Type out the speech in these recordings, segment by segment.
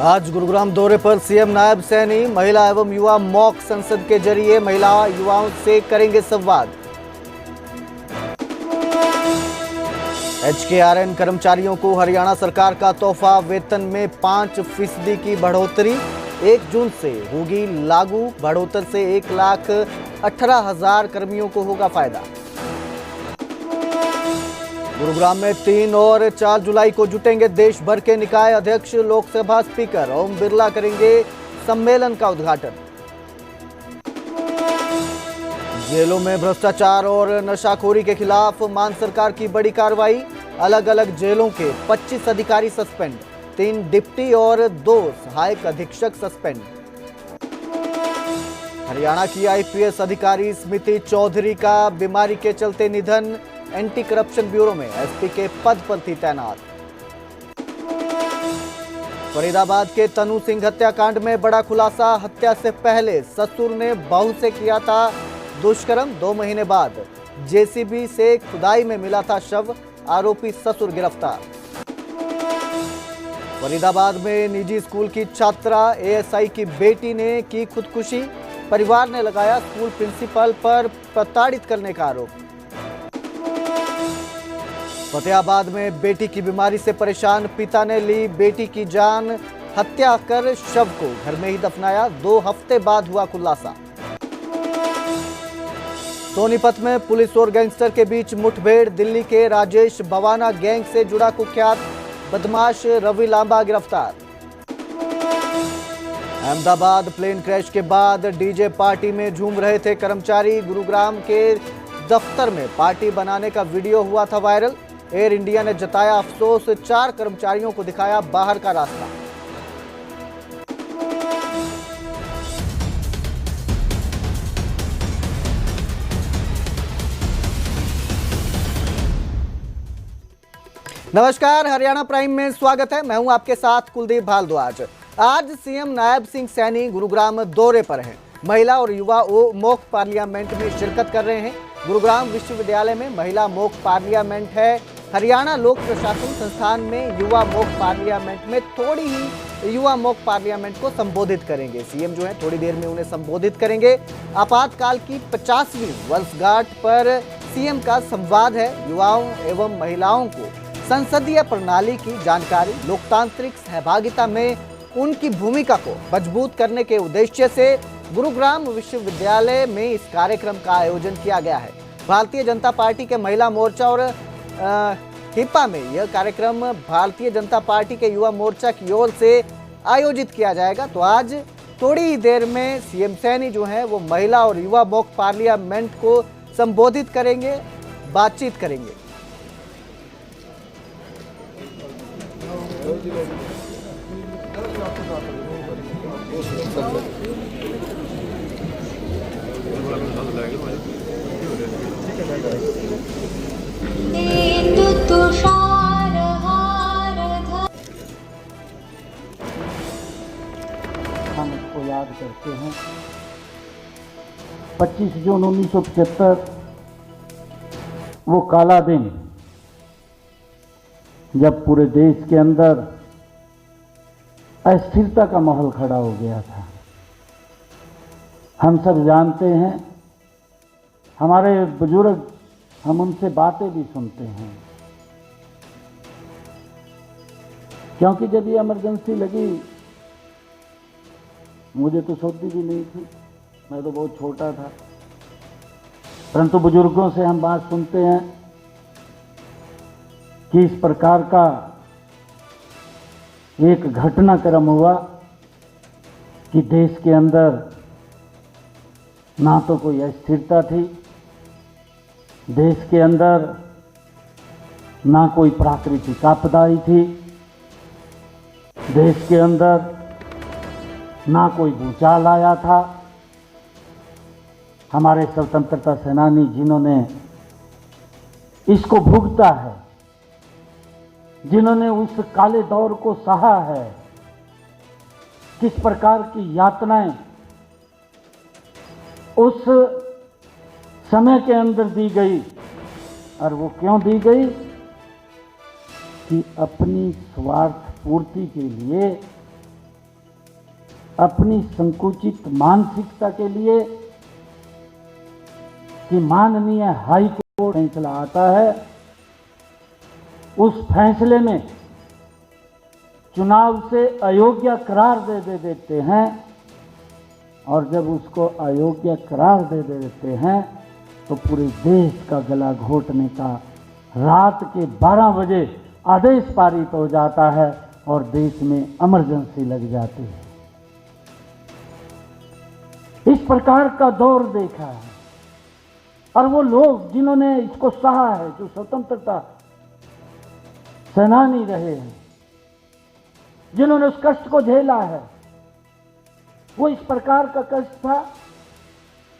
आज गुरुग्राम दौरे पर सीएम नायब सैनी महिला एवं युवा मॉक संसद के जरिए महिला युवाओं से करेंगे संवाद। HKRN कर्मचारियों को हरियाणा सरकार का तोहफा, वेतन में 5% की बढ़ोतरी 1 जून से होगी लागू। बढ़ोतरी से 1,18,000 कर्मियों को होगा फायदा। गुरुग्राम में 3 और 4 जुलाई को जुटेंगे देश भर के निकाय अध्यक्ष। लोकसभा स्पीकर ओम बिरला करेंगे सम्मेलन का उद्घाटन। जेलों में भ्रष्टाचार और नशाखोरी के खिलाफ मान सरकार की बड़ी कार्रवाई। अलग अलग जेलों के 25 अधिकारी सस्पेंड, 3 डिप्टी और 2 सहायक अधीक्षक सस्पेंड। हरियाणा की IPS अधिकारी स्मृति चौधरी का बीमारी के चलते निधन। एंटी करप्शन ब्यूरो में SP के पद पर थी तैनात। फरीदाबाद के तनु सिंह हत्याकांड में बड़ा खुलासा। हत्या से पहले ससुर ने बहू से किया था दुष्कर्म। 2 महीने बाद JCB से खुदाई में मिला था शव। आरोपी ससुर गिरफ्तार। फरीदाबाद में निजी स्कूल की छात्रा ASI की बेटी ने की खुदकुशी। परिवार ने लगाया स्कूल प्रिंसिपल पर प्रताड़ित करने का आरोप। फतेहाबाद में बेटी की बीमारी से परेशान पिता ने ली बेटी की जान। हत्या कर शव को घर में ही दफनाया। 2 हफ्ते बाद हुआ खुलासा। सोनीपत में पुलिस और गैंगस्टर के बीच मुठभेड़। दिल्ली के राजेश भवाना गैंग से जुड़ा कुख्यात बदमाश रवि लांबा गिरफ्तार। अहमदाबाद प्लेन क्रैश के बाद DJ पार्टी में झूम रहे थे कर्मचारी। गुरुग्राम के दफ्तर में पार्टी बनाने का वीडियो हुआ था वायरल। एयर इंडिया ने जताया अफसोस। 4 कर्मचारियों को दिखाया बाहर का रास्ता। नमस्कार, हरियाणा प्राइम में स्वागत है। मैं हूं आपके साथ कुलदीप भारद्वाज। आज सीएम नायब सिंह सैनी गुरुग्राम दौरे पर हैं। महिला और युवा मॉक पार्लियामेंट में शिरकत कर रहे हैं। गुरुग्राम विश्वविद्यालय में महिला मॉक पार्लियामेंट है। हरियाणा लोक प्रशासन संस्थान में युवा मॉक पार्लियामेंट में थोड़ी ही युवा मॉक पार्लियामेंट को संबोधित करेंगे। सीएम जो है थोड़ी देर में उन्हें संबोधित करेंगे। आपातकाल की 50वीं वर्षगांठ पर सीएम का संवाद है। युवाओं एवं महिलाओं को संसदीय प्रणाली की जानकारी, लोकतांत्रिक सहभागिता में उनकी भूमिका को मजबूत करने के उद्देश्य से गुरुग्राम विश्वविद्यालय में इस कार्यक्रम का आयोजन किया गया है। भारतीय जनता पार्टी के महिला मोर्चा और हिपा में यह कार्यक्रम भारतीय जनता पार्टी के युवा मोर्चा की ओर से आयोजित किया जाएगा। तो आज थोड़ी ही देर में सीएम सैनी जो है वो महिला और युवा मॉक पार्लियामेंट को संबोधित करेंगे, बातचीत करेंगे। हम इसको याद करते हैं 25 जून 1975 वो काला दिन जब पूरे देश के अंदर अस्थिरता का माहौल खड़ा हो गया था। हम सब जानते हैं, हमारे बुजुर्ग, हम उनसे बातें भी सुनते हैं, क्योंकि जब ये इमरजेंसी लगी मुझे तो सोचती भी नहीं थी, मैं तो बहुत छोटा था, परंतु बुजुर्गों से हम बात सुनते हैं कि इस प्रकार का एक घटनाक्रम हुआ कि देश के अंदर ना तो कोई अस्थिरता थी, देश के अंदर ना कोई प्राकृतिक आपदाई थी, देश के अंदर ना कोई भूचाल आया था। हमारे स्वतंत्रता सेनानी जिन्होंने इसको भुगता है, जिन्होंने उस काले दौर को सहा है, किस प्रकार की यातनाएं उस समय के अंदर दी गई, और वो क्यों दी गई कि अपनी स्वार्थ पूर्ति के लिए अपनी संकुचित मानसिकता के लिए कि माननीय हाई कोर्ट फैसला आता है, उस फैसले में चुनाव से अयोग्य करार दे देते हैं, और जब उसको अयोग्य करार दे देते हैं तो पूरे देश का गला घोटने का रात के 12 बजे आदेश पारित हो जाता है और देश में इमरजेंसी लग जाती है। इस प्रकार का दौर देखा है, और वो लोग जिन्होंने इसको सहा है, जो स्वतंत्रता सेनानी रहे हैं, जिन्होंने उस कष्ट को झेला है, वो इस प्रकार का कष्ट था।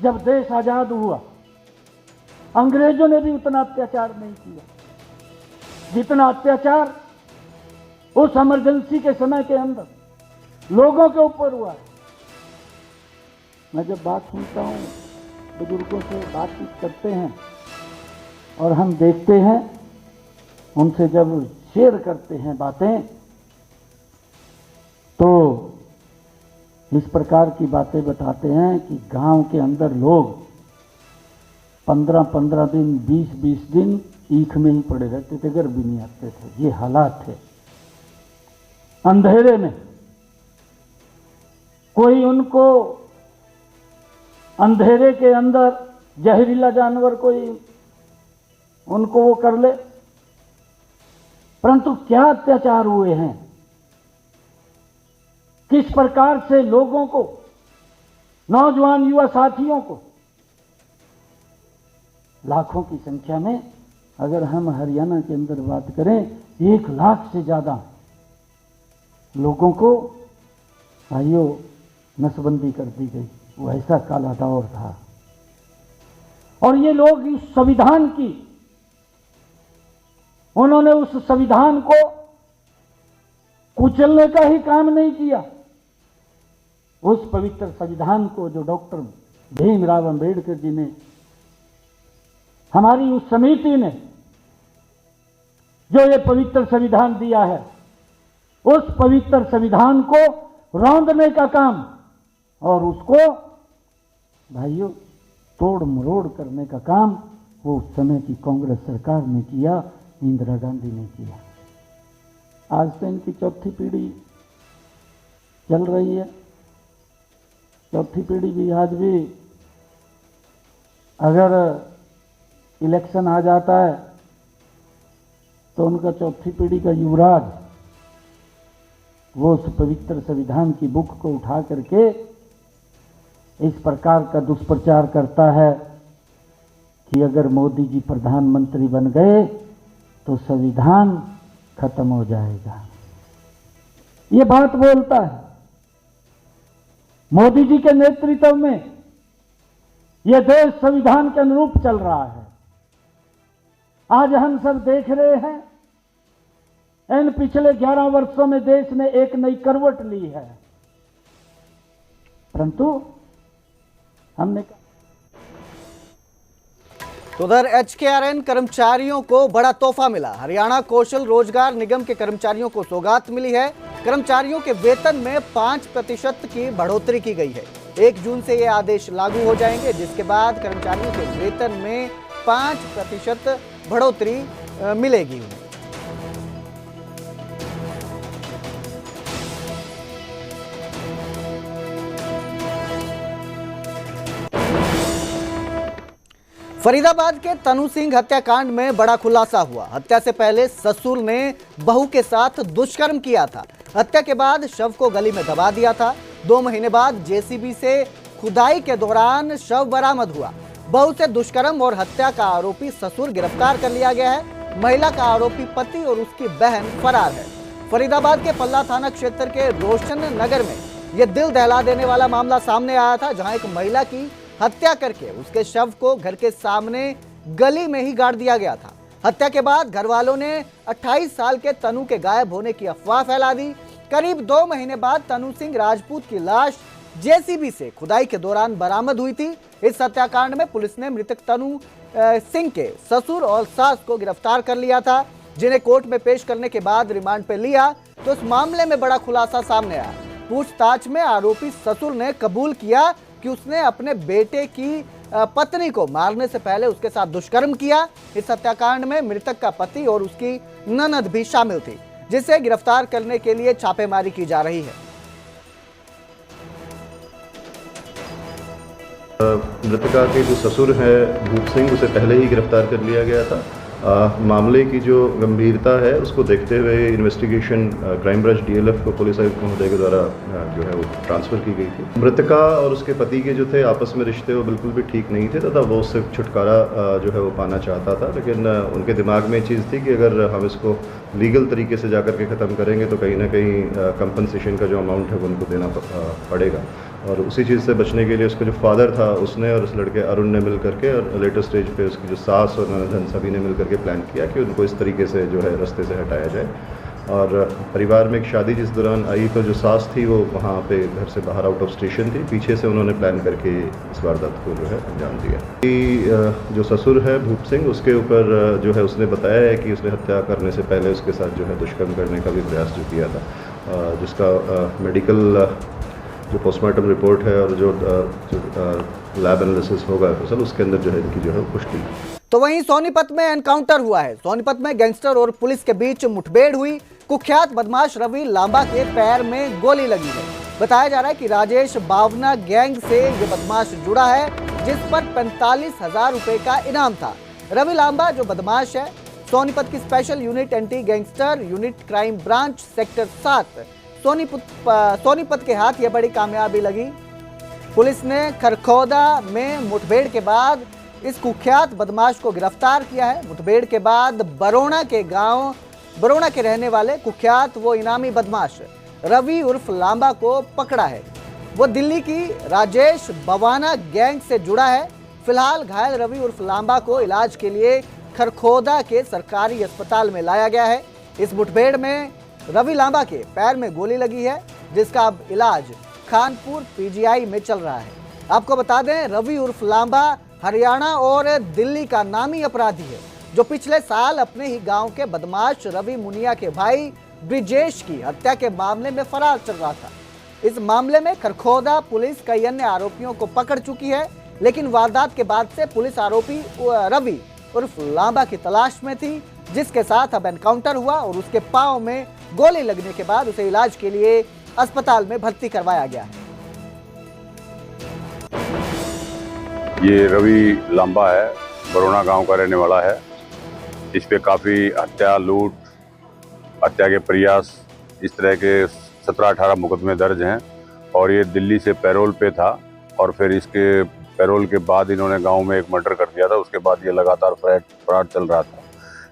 जब देश आजाद हुआ, अंग्रेजों ने भी उतना अत्याचार नहीं किया जितना अत्याचार उस इमरजेंसी के समय के अंदर लोगों के ऊपर हुआ। मैं जब बात सुनता हूँ, बुजुर्गों से बातचीत करते हैं और हम देखते हैं, उनसे जब शेयर करते हैं बातें, तो इस प्रकार की बातें बताते हैं कि गांव के अंदर लोग 15-15 दिन, 20-20 दिन ईख में ही पड़े रहते थे, घर भी नहीं आते थे। ये हालात थे। अंधेरे में कोई उनको अंधेरे के अंदर जहरीला जानवर कोई उनको वो कर ले, परंतु क्या अत्याचार हुए हैं, किस प्रकार से लोगों को, नौजवान युवा साथियों को, लाखों की संख्या में, अगर हम हरियाणा के अंदर बात करें, 1 लाख से ज्यादा लोगों को भाइयों नसबंदी कर दी गई। वो ऐसा काला दौर था। और ये लोग इस संविधान की, उन्होंने उस संविधान को कुचलने का ही काम नहीं किया। उस पवित्र संविधान को जो डॉक्टर भीमराव अंबेडकर जी ने, हमारी उस समिति ने जो ये पवित्र संविधान दिया है, उस पवित्र संविधान को रौंदने का काम और उसको भाइयों तोड़ मरोड़ करने का काम वो उस समय की कांग्रेस सरकार ने किया, इंदिरा गांधी ने किया। आज तो इनकी चौथी पीढ़ी चल रही है। चौथी पीढ़ी भी आज भी अगर इलेक्शन आ जाता है तो उनका चौथी पीढ़ी का युवराज वो उस पवित्र संविधान की बुक को उठा करके इस प्रकार का दुष्प्रचार करता है कि अगर मोदी जी प्रधानमंत्री बन गए तो संविधान खत्म हो जाएगा। ये बात बोलता है। मोदी जी के नेतृत्व में यह देश संविधान के अनुरूप चल रहा है। आज हम सब देख रहे हैं, इन पिछले 11 वर्षों में देश ने एक नई करवट ली है, परंतु हमने तो उधर HKRN कर्मचारियों को बड़ा तोहफा मिला। हरियाणा कौशल रोजगार निगम के कर्मचारियों को सौगात मिली है। कर्मचारियों के वेतन में 5% की बढ़ोतरी की गई है। 1 जून से ये आदेश लागू हो जाएंगे, जिसके बाद कर्मचारियों के वेतन में 5% बढ़ोतरी मिलेगी उन्हें। फरीदाबाद के तनु सिंह हत्याकांड में बड़ा खुलासा हुआ। हत्या से पहले ससुर ने बहू के साथ दुष्कर्म किया था। हत्या के बाद शव को गली में दबा दिया था। 2 महीने बाद जेसीबी से खुदाई के दौरान शव बरामद हुआ। बहू से दुष्कर्म और हत्या का आरोपी ससुर गिरफ्तार कर लिया गया है। महिला का आरोपी पति और उसकी बहन फरार है। फरीदाबाद के पल्ला थाना क्षेत्र के रोशन नगर में यह दिल दहला देने वाला मामला सामने आया था, जहां एक महिला की हत्या करके उसके शव को घर के सामने गली में ही गाड़ दिया गया था। हत्या के बाद घर वालों ने 28 साल के तनु के गायब होने की अफवाह फैला दी। करीब 2 महीने बाद तनु सिंह राजपूत की लाश जेसीबी से खुदाई के दौरान बरामद हुई थी। इस हत्याकांड में पुलिस ने मृतक तनु सिंह के ससुर और सास को गिरफ्तार कर लिया था, जिन्हें कोर्ट में पेश करने के बाद रिमांड पर लिया तो इस मामले में बड़ा खुलासा सामने आया। पूछताछ में आरोपी ससुर ने कबूल किया कि उसने अपने बेटे की पत्नी को मारने से पहले उसके साथ दुष्कर्म किया। इस हत्याकांड में मृतक का पति और उसकी ननद भी शामिल थी, जिसे गिरफ्तार करने के लिए छापेमारी की जा रही है। मृतका के जो ससुर है भूप सिंह, उसे पहले ही गिरफ्तार कर लिया गया था। मामले की जो गंभीरता है उसको देखते हुए इन्वेस्टिगेशन क्राइम ब्रांच डीएलएफ को पुलिस आयुक्त महोदय के द्वारा जो है वो ट्रांसफ़र की गई थी। मृतका और उसके पति के जो थे आपस में रिश्ते वो बिल्कुल भी ठीक नहीं थे तथा वो उससे छुटकारा जो है वो पाना चाहता था, लेकिन उनके दिमाग में चीज़ थी कि अगर हम इसको लीगल तरीके से जा कर के ख़त्म करेंगे तो कहीं ना कहीं कंपनसेशन का जो अमाउंट है वो उनको देना पड़ेगा। और उसी चीज़ से बचने के लिए उसका जो फादर था उसने और उस लड़के अरुण ने मिल करके और लेटर स्टेज पे उसकी जो सास और ननद सभी ने मिल करके प्लान किया कि उनको इस तरीके से जो है रास्ते से हटाया जाए। और परिवार में एक शादी जिस दौरान आई तो जो सास थी वो वहाँ पे घर से बाहर आउट ऑफ स्टेशन थी, पीछे से उन्होंने प्लान करके इस वारदात को जो है अंजाम दिया। जो ससुर है भूप सिंह, उसके ऊपर जो है उसने बताया है कि उसने हत्या करने से पहले उसके साथ जो है दुष्कर्म करने का भी प्रयास जो किया था, जिसका मेडिकल जो पोस्टमार्टम रिपोर्ट है और जो लैब एनालिसिस होगा सर उसके अंदर जो है इनकी जो है पुष्टि। तो वहीं सोनीपत में एनकाउंटर हुआ है। सोनीपत में गैंगस्टर और पुलिस के बीच मुठभेड़ हुई। कुख्यात बदमाश रवि लांबा के पैर में गोली लगी है। बताया जा रहा है कि राजेश बावना गैंग से ये बदमाश जुड़ा है, जिस पर 45,000 रुपए का इनाम था। रवि लांबा जो बदमाश है, सोनीपत की special unit anti gangster unit crime branch sector 7 Sonipat के हाथ यह बड़ी कामयाबी लगी। पुलिस ने खरखौदा में मुठभेड़ के बाद इस कुख्यात बदमाश को गिरफ्तार किया है। मुठभेड़ के बाद बरोना के रहने वाले कुख्यात वो इनामी बदमाश रवि उर्फ लांबा को पकड़ा है। वो दिल्ली की राजेश बवाना गैंग से जुड़ा है। फिलहाल घायल रवि उर्फ लांबा को इलाज के लिए खरखौदा के सरकारी अस्पताल में लाया गया है। इस मुठभेड़ में रवि लांबा के पैर में गोली लगी है, जिसका अब इलाज खानपुर पीजीआई में चल रहा है। आपको बता दें, रवि उर्फ लांबा हरियाणा और दिल्ली का नामी अपराधी है, जो पिछले साल अपने ही गांव के बदमाश रवि मुनिया के भाई ब्रिजेश की हत्या के मामले में फरार चल रहा था। इस मामले में खरखौदा पुलिस कई अन्य आरोपियों को पकड़ चुकी है, लेकिन वारदात के बाद से पुलिस आरोपी रवि उर्फ लांबा की तलाश में थी, जिसके साथ अब एनकाउंटर हुआ और उसके पांव में गोली लगने के बाद उसे इलाज के लिए अस्पताल में भर्ती करवाया गया है। ये रवि लांबा है, बरोना गांव का रहने वाला है। इस पे काफ़ी हत्या, लूट, हत्या के प्रयास, इस तरह के 17-18 मुकदमे दर्ज हैं और ये दिल्ली से पैरोल पे था और फिर इसके पैरोल के बाद इन्होंने गांव में एक मर्डर कर दिया था। उसके बाद ये लगातार फरार चल रहा था।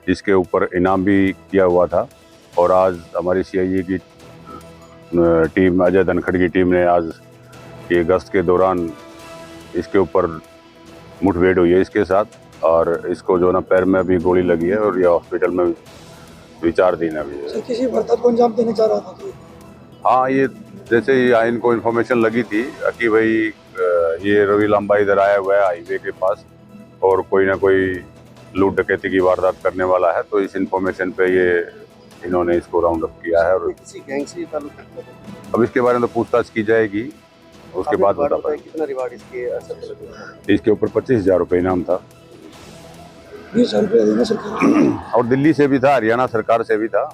इसके ऊपर इनाम भी किया हुआ था और आज हमारी सीआईए की टीम, अजय धनखड़ की टीम ने आज ये गश्त के दौरान इसके ऊपर मुठभेड़ हुई है इसके साथ और इसको जो ना पैर में भी गोली लगी है और ये हॉस्पिटल में विचाराधीन अभी है। किसी वारदात को अंजाम देने जा रहा था तो? हाँ, ये जैसे ही इनको इन्फॉर्मेशन लगी थी कि भाई ये रवि लांबा इधर आया हुआ है हाईवे के पास और कोई ना कोई लूट डकैती की वारदात करने वाला है, तो इस इन्फॉर्मेशन पे ये इन्होंने इसको राउंड अप किया है और किसी गैंग से ताल्लुक रखता था? अब इसके बारे में तो पूछताछ की जाएगी, उसके बाद बता पाएंगे। कितना रिवार्ड इसके ऊपर 25,000 रुपये इनाम था। 20,000 रुपये देना सरकार और दिल्ली से भी था, हरियाणा सरकार से भी था।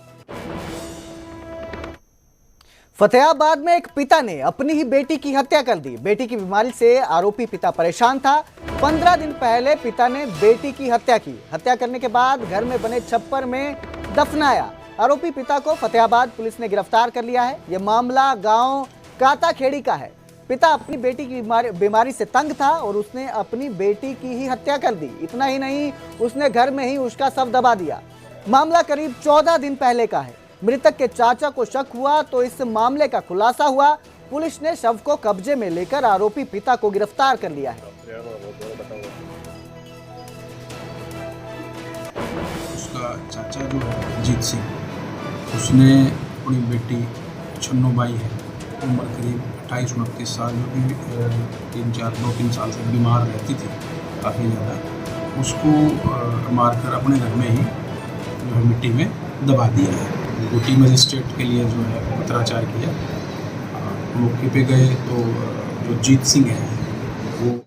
फतेहाबाद में एक पिता ने अपनी ही बेटी की हत्या कर दी। बेटी की बीमारी से आरोपी पिता परेशान था। 15 दिन पहले पिता ने बेटी की हत्या की। हत्या करने के बाद घर में बने छप्पर में दफनाया। आरोपी पिता को फतेहाबाद पुलिस ने गिरफ्तार कर लिया है। यह मामला गांव काताखेड़ी का है। पिता अपनी बेटी की बीमारी से तंग था और उसने अपनी बेटी की ही हत्या कर दी। इतना ही नहीं, उसने घर में ही उसका शव दबा दिया। मामला करीब 14 दिन पहले का है। मृतक के चाचा को शक हुआ तो इस मामले का खुलासा हुआ। पुलिस ने शव को कब्जे में लेकर आरोपी पिता को गिरफ्तार कर लिया है। उसका चाचा जो है जीत सिंह, उसने अपनी बेटी छन्नूबाई है, उम्र करीब 28-29 साल, जो कि 2-3 साल से बीमार रहती थी काफ़ी ज़्यादा, उसको मारकर अपने घर में ही जो है मिट्टी में दबा दिया है। ड्यूटी मजिस्ट्रेट के लिए जो है पत्राचार किया। मौके पे गए तो जो जीत सिंह है वो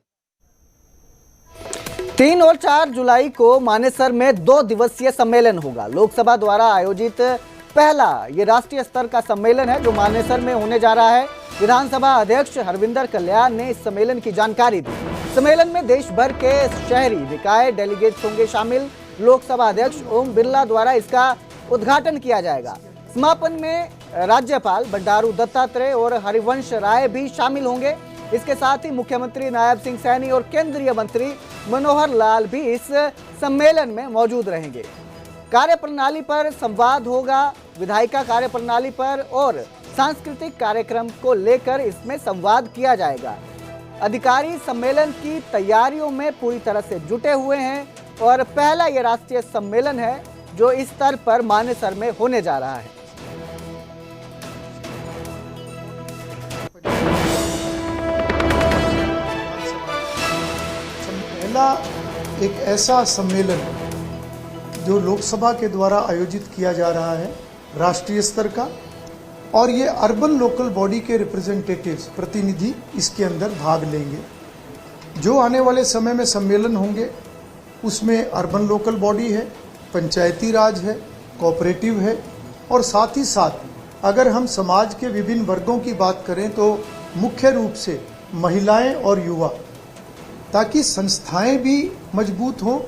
3 और 4 जुलाई को मानेसर में 2 दिवसीय सम्मेलन होगा। लोकसभा द्वारा आयोजित पहला ये राष्ट्रीय स्तर का सम्मेलन है जो मानेसर में होने जा रहा है। विधानसभा अध्यक्ष हरविंदर कल्याण ने इस सम्मेलन की जानकारी दी। सम्मेलन में देश भर के शहरी निकाय डेलीगेट्स होंगे शामिल। लोकसभा अध्यक्ष ओम बिरला द्वारा इसका उद्घाटन किया जाएगा। समापन में राज्यपाल बंडारू दत्तात्रेय और हरिवंश राय भी शामिल होंगे। इसके साथ ही मुख्यमंत्री नायब सिंह सैनी और केंद्रीय मंत्री मनोहर लाल भी इस सम्मेलन में मौजूद रहेंगे। कार्यप्रणाली पर संवाद होगा। विधायिका कार्यप्रणाली पर और सांस्कृतिक कार्यक्रम को लेकर इसमें संवाद किया जाएगा। अधिकारी सम्मेलन की तैयारियों में पूरी तरह से जुटे हुए हैं और पहला यह राष्ट्रीय सम्मेलन है जो इस स्तर पर मानेसर में होने जा रहा है। पहला एक ऐसा सम्मेलन जो लोकसभा के द्वारा आयोजित किया जा रहा है राष्ट्रीय स्तर का, और ये अर्बन लोकल बॉडी के रिप्रेजेंटेटिव्स प्रतिनिधि इसके अंदर भाग लेंगे। जो आने वाले समय में सम्मेलन होंगे उसमें अर्बन लोकल बॉडी है, पंचायती राज है, कोऑपरेटिव है, और साथ ही साथ अगर हम समाज के विभिन्न वर्गों की बात करें तो मुख्य रूप से महिलाएं और युवा, ताकि संस्थाएं भी मजबूत हों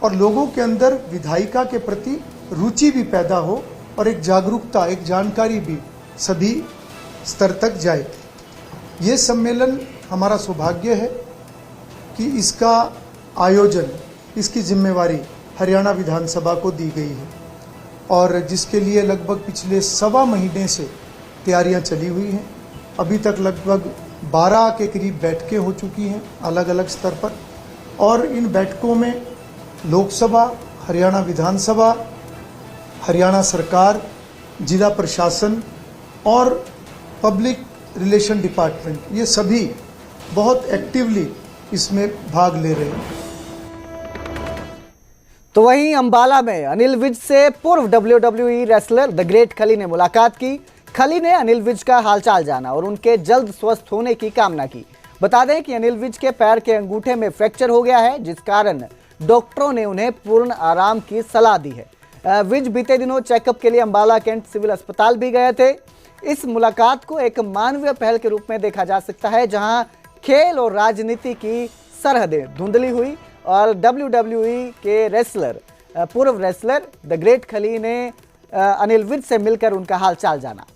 और लोगों के अंदर विधायिका के प्रति रुचि भी पैदा हो और एक जागरूकता, एक जानकारी भी सभी स्तर तक जाए। ये सम्मेलन हमारा सौभाग्य है कि इसका आयोजन, इसकी जिम्मेवारी हरियाणा विधानसभा को दी गई है और जिसके लिए लगभग पिछले 1.25 महीने से तैयारियां चली हुई हैं। अभी तक लगभग 12 के करीब बैठकें हो चुकी हैं अलग अलग स्तर पर, और इन बैठकों में लोकसभा, हरियाणा विधानसभा, हरियाणा सरकार, जिला प्रशासन और पब्लिक रिलेशन डिपार्टमेंट, ये सभी बहुत एक्टिवली इसमें भाग ले रहे हैं। तो वहीं अंबाला में अनिल विज से पूर्व WWE रेसलर द ग्रेट खली ने मुलाकात की। खली ने अनिल विज का हालचाल जाना और उनके जल्द स्वस्थ होने की कामना की। बता दें कि अनिल विज के पैर के अंगूठे में फ्रैक्चर हो गया है, जिस कारण डॉक्टरों ने उन्हें पूर्ण आराम की सलाह दी है। विज बीते दिनों चेकअप के लिए अंबाला कैंट सिविल अस्पताल भी गए थे। इस मुलाकात को एक मानवीय पहल के रूप में देखा जा सकता है, जहां खेल और राजनीति की सरहदें धुंधली हुई और WWE के रेसलर, पूर्व रेसलर द ग्रेट खली ने अनिल विज से मिलकर उनका हालचाल जाना।